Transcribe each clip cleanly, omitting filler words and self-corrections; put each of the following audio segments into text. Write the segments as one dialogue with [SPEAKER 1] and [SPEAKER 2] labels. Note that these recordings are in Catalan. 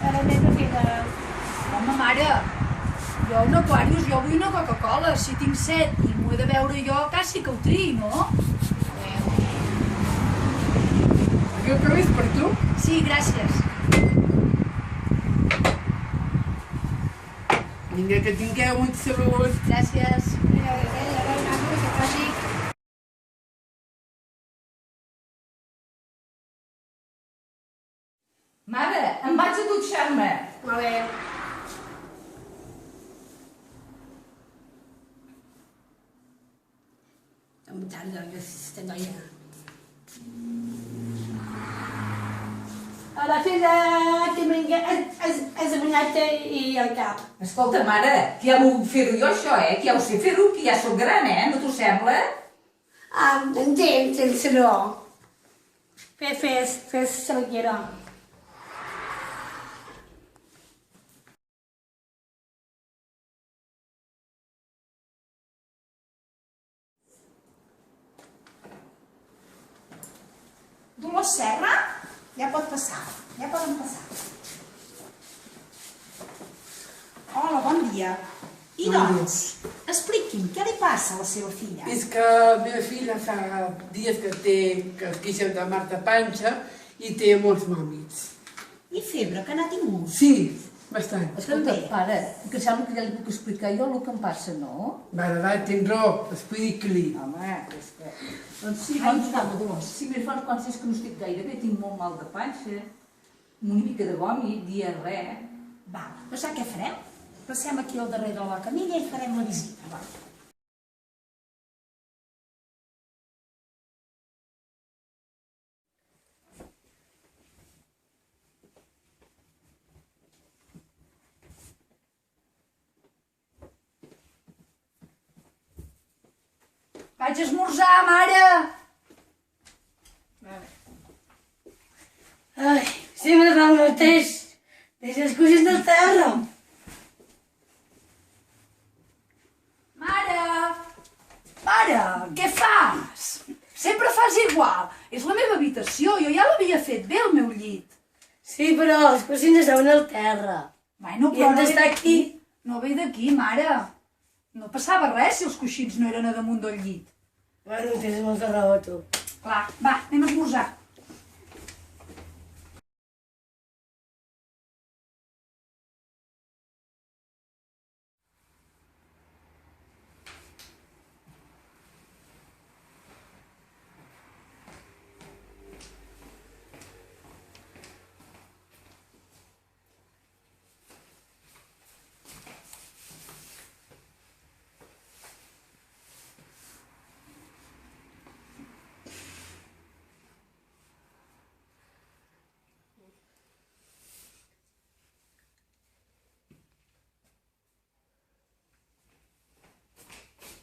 [SPEAKER 1] Ara nena, filla.
[SPEAKER 2] Home, mare, jo un Aquarius, jo vull una Coca-Cola. Si tinc set i m'ho he de beure jo, quasi que ho triï, no?
[SPEAKER 3] Aquest cafè és per tu?
[SPEAKER 2] Sí, gràcies.
[SPEAKER 3] Vinga, que tingueu molta salut.
[SPEAKER 2] Gràcies.
[SPEAKER 1] Que faci.
[SPEAKER 4] Mare, em vaig a dutxar-me.
[SPEAKER 1] Vale. Amb tarda, aquesta noia. Hola, filla, que vinga, has abanyat i al cap.
[SPEAKER 4] Escolta, mare, que ja m'ho fer-ho jo, això, que ja ho sé fer-ho, que ja sóc gran, no t'ho sembla?
[SPEAKER 1] Ah, entenc, el saló. Fes salguera.
[SPEAKER 2] Dolors Serra? Ja pot passar. Ja poden passar. Hola, bon dia. I doncs, expliqui'm, què li passa a la seva filla?
[SPEAKER 3] És que la meva filla fa dies que es queixa de mal de panxa i té molts vòmits.
[SPEAKER 2] I febre, que n'ha tingut?
[SPEAKER 3] Sí, bastant.
[SPEAKER 4] Escolta, pare, que sembla que ja li puc explicar jo el que em passa, no?
[SPEAKER 3] Va, tens raó, expliqui-li.
[SPEAKER 4] Home, és que... Doncs sí, sí, més fa uns quants dies que no estic gaire bé, tinc molt mal de panxa, una mica de vòmit, diarrea...
[SPEAKER 2] Va, però sap què farem? Passem aquí al darrere de la camilla i farem la visita. Va. Vaig a esmorzar, mare!
[SPEAKER 1] Ai, sempre fa el mateix. Deixa les coses del terra.
[SPEAKER 2] Mare, què fas? Sempre fas igual. És la meva habitació, jo ja l'havia fet bé el meu llit.
[SPEAKER 1] Sí, però les coses estaven al terra.
[SPEAKER 2] Bueno,
[SPEAKER 1] I
[SPEAKER 2] però
[SPEAKER 1] hem d'estar aquí.
[SPEAKER 2] No ve d'aquí, mare. No passava res si els coixins no eren a damunt del llit.
[SPEAKER 1] Bueno, tens molta raó, tu.
[SPEAKER 2] Clar, va, anem a esmorzar.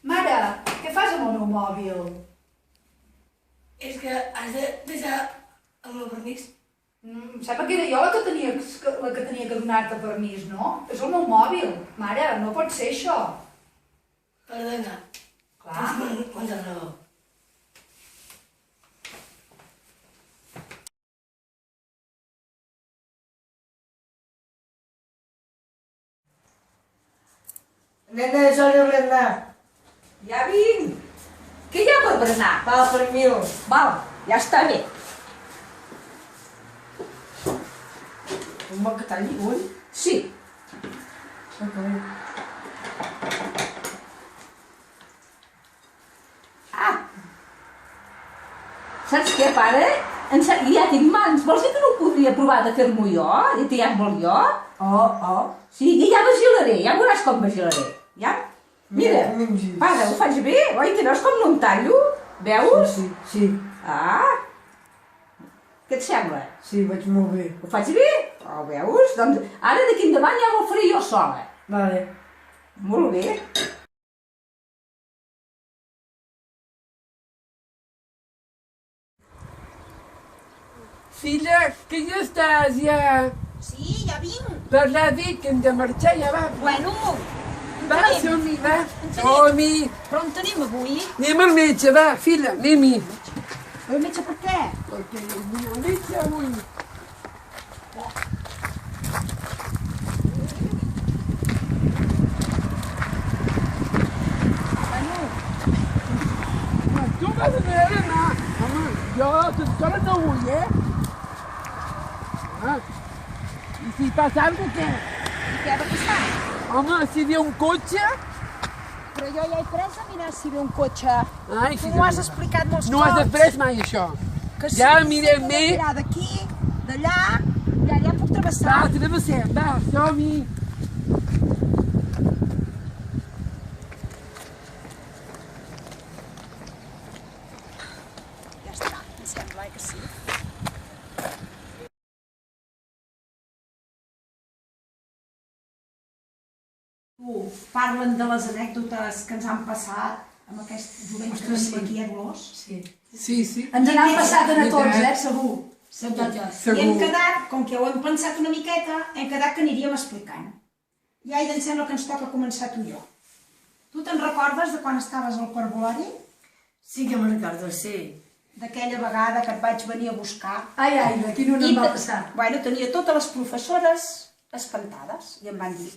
[SPEAKER 2] Mare, què fas amb el meu mòbil?
[SPEAKER 1] És que has de deixar el meu permís.
[SPEAKER 2] Sembla que era jo la que tenia que donar-te permís, no? És el meu mòbil. Mare, no pot ser això.
[SPEAKER 1] Perdona.
[SPEAKER 2] Clar.
[SPEAKER 1] Tens molta raó. Nena, és hora de berenar.
[SPEAKER 4] Ja vinc! Que hi ha per berenar?
[SPEAKER 1] Va, per mi.
[SPEAKER 4] Val, ja està bé.
[SPEAKER 1] Un bon que talli, ull.
[SPEAKER 4] Sí. Ah! Saps què, pare? Ja tinc mans. Vols dir que no ho podria provar de fer-m'ho jo? De tallar-me'l jo?
[SPEAKER 1] Oh.
[SPEAKER 4] Sí, i ja vigilaré, ja veuràs com vigilaré. Ja? Mira, pare, ho faig bé? Oi que veus com no em tallo? Veus?
[SPEAKER 1] Sí.
[SPEAKER 4] Ah! Què et sembla?
[SPEAKER 1] Sí, vaig molt bé.
[SPEAKER 4] Ho faig bé? Oh, veus? Doncs ara d'aquí endavant ja ho faré jo sola.
[SPEAKER 1] Vale.
[SPEAKER 4] Molt bé.
[SPEAKER 3] Filla, que ja estàs, ja...
[SPEAKER 2] Sí, ja vinc.
[SPEAKER 3] Per l'ha dit que hem de marxar, ja va.
[SPEAKER 2] Bueno,
[SPEAKER 3] Va, som-hi, va. Som-hi.
[SPEAKER 2] però on tenim avui?
[SPEAKER 3] Anem al metge, va, filla, anem-hi.
[SPEAKER 2] El metge per què?
[SPEAKER 3] Perquè el metge avui. anar. Home, jo tot sola no vull, I si passa alguna cosa, què?
[SPEAKER 5] I què va passar?
[SPEAKER 3] Home, si ve un cotxe...
[SPEAKER 5] Però jo ja he pres a mirar si ve un cotxe.
[SPEAKER 3] Ai,
[SPEAKER 5] Tu m'ho has explicat molts
[SPEAKER 3] No
[SPEAKER 5] cops.
[SPEAKER 3] has après mai, això.
[SPEAKER 5] Que sí,
[SPEAKER 3] Ja
[SPEAKER 5] que
[SPEAKER 3] mirem
[SPEAKER 5] he de
[SPEAKER 3] bé.
[SPEAKER 5] mirar d'aquí, d'allà, i allà puc
[SPEAKER 3] Va,
[SPEAKER 5] travessar.
[SPEAKER 3] travessem, va, som-hi.
[SPEAKER 5] Ja està, em sembla que sí. Parlen de les anècdotes que ens han passat amb aquest jovent que tenim aquí a Dolors.
[SPEAKER 2] Sí.
[SPEAKER 3] Sí.
[SPEAKER 2] Ens n'han passat a tots,
[SPEAKER 3] Veritat.
[SPEAKER 2] segur.
[SPEAKER 5] I hem quedat, com que ho hem pensat una miqueta, hem quedat que aniríem explicant. I Aida, em sembla que ens toca començar tu i jo. Tu te'n recordes de quan estaves al parvulari?
[SPEAKER 1] Sí que me'n recordo, sí.
[SPEAKER 5] D'aquella vegada que et vaig venir a buscar.
[SPEAKER 2] Ai, aquí no em va passar.
[SPEAKER 5] Bueno, tenia totes les professores espantades i em van dir,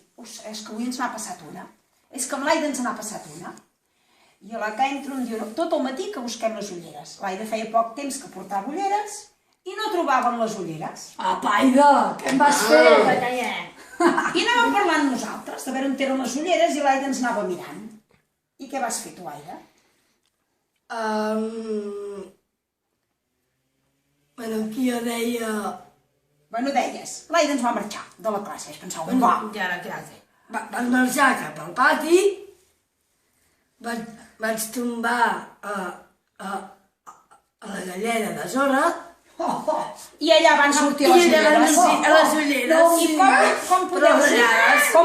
[SPEAKER 5] és que avui ens n'ha passat una. És que amb l'Aida ens n'ha passat una. I a la que entro em diu, tot el matí que busquem les ulleres. L'Aida feia poc temps que portava ulleres i no trobàvem les ulleres.
[SPEAKER 2] Apa, Aida, què em vas fer?
[SPEAKER 5] I anàvem parlant nosaltres de veure on eren les ulleres i l'Aida ens anava mirant. I què vas fer tu, Aida?
[SPEAKER 1] Bueno, aquí jo deia...
[SPEAKER 5] Bueno, deies, l'Aida ens va marxar de la classe, es pensava, va.
[SPEAKER 1] Ja a la classe. Vaig marxar cap al pati, vaig tombar a la gallera de sorra,
[SPEAKER 5] I allà van sortir les
[SPEAKER 1] i allà van
[SPEAKER 5] ulleres.
[SPEAKER 1] sortir les ulleres.
[SPEAKER 5] I com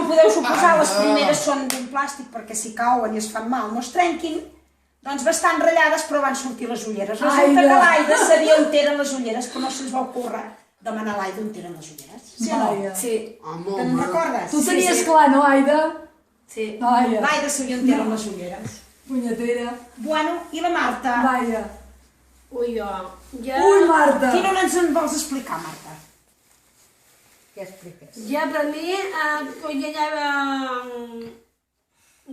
[SPEAKER 5] podeu suposar, les primeres són d'un plàstic perquè si cauen i es fan mal no es trenquin, doncs bastant ratllades però van sortir les ulleres. Resulta que l'Aida sabia on eren les ulleres, però no se'ns va ocórrer demanar a l'Aida on eren les ulleres. Sí o no?
[SPEAKER 2] Vaja.
[SPEAKER 1] Sí,
[SPEAKER 5] Te'n recordes?
[SPEAKER 2] Tu tenies clar, no, Aida?
[SPEAKER 1] sí.
[SPEAKER 2] Vaja,
[SPEAKER 5] L'Aida sabia on eren les ulleres.
[SPEAKER 2] punyetera.
[SPEAKER 5] Bueno, i la Marta?
[SPEAKER 2] Vaja.
[SPEAKER 1] Ui, jo... Ja,
[SPEAKER 2] Ui, Marta.
[SPEAKER 5] Quina no ens en vols explicar, Marta?
[SPEAKER 4] Què expliques?
[SPEAKER 1] ja per mi, quan ja anava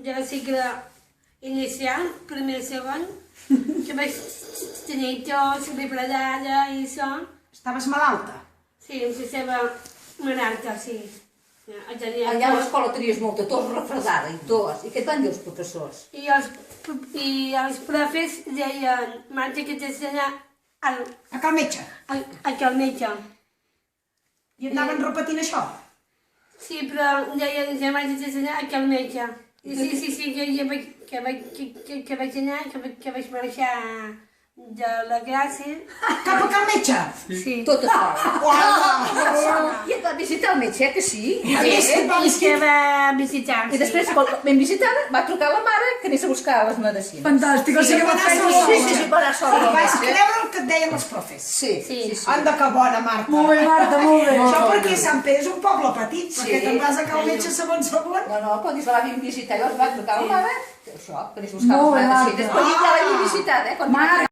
[SPEAKER 1] ja a cicle inicial, primer i segon, que vaig tenir tos, repredada i això,
[SPEAKER 5] Estaves malalta?
[SPEAKER 1] sí, em passava malalta, sí.
[SPEAKER 4] Allà a l'escola tenies molta tos, refredada i tos. I què et van dir els professors?
[SPEAKER 1] I els profes deien, Marta, que t'has d'anar
[SPEAKER 5] A cal metge?
[SPEAKER 1] al metge.
[SPEAKER 5] I anaven repetint això?
[SPEAKER 1] Sí, però deien, ja Marta, t'has d'anar al metge. I sí, que vaig anar, que vaig marxar de la classe.
[SPEAKER 5] Cap a cal metge?
[SPEAKER 1] Sí.
[SPEAKER 4] Tot això.
[SPEAKER 5] Uau!
[SPEAKER 4] I et va visitar el metge, que sí?
[SPEAKER 5] A més, et va
[SPEAKER 1] I que va visitar,
[SPEAKER 4] I després, quan vam visitar, va trucar la mare que anés a buscar les medicines.
[SPEAKER 2] Fantàstic, o sigui que
[SPEAKER 5] va
[SPEAKER 2] vas fer
[SPEAKER 5] anar
[SPEAKER 2] molt
[SPEAKER 5] sola.
[SPEAKER 4] Sí, va anar sola.
[SPEAKER 5] I vaig creure el que et deien els profes.
[SPEAKER 4] Sí.
[SPEAKER 5] Anda, que bona, Marta.
[SPEAKER 2] Molt bé, Marta, molt bé.
[SPEAKER 5] Això perquè Sant Pere és un poble petit, perquè te'n vas a cal metge segon.
[SPEAKER 4] No, quan ens la vam visitar, llavors va trucar la mare, això, que anés a buscar
[SPEAKER 2] Molt
[SPEAKER 4] les
[SPEAKER 2] bé,
[SPEAKER 4] medicines.
[SPEAKER 2] Marta.
[SPEAKER 4] Però ja l'hem visitat, quan
[SPEAKER 2] Marta.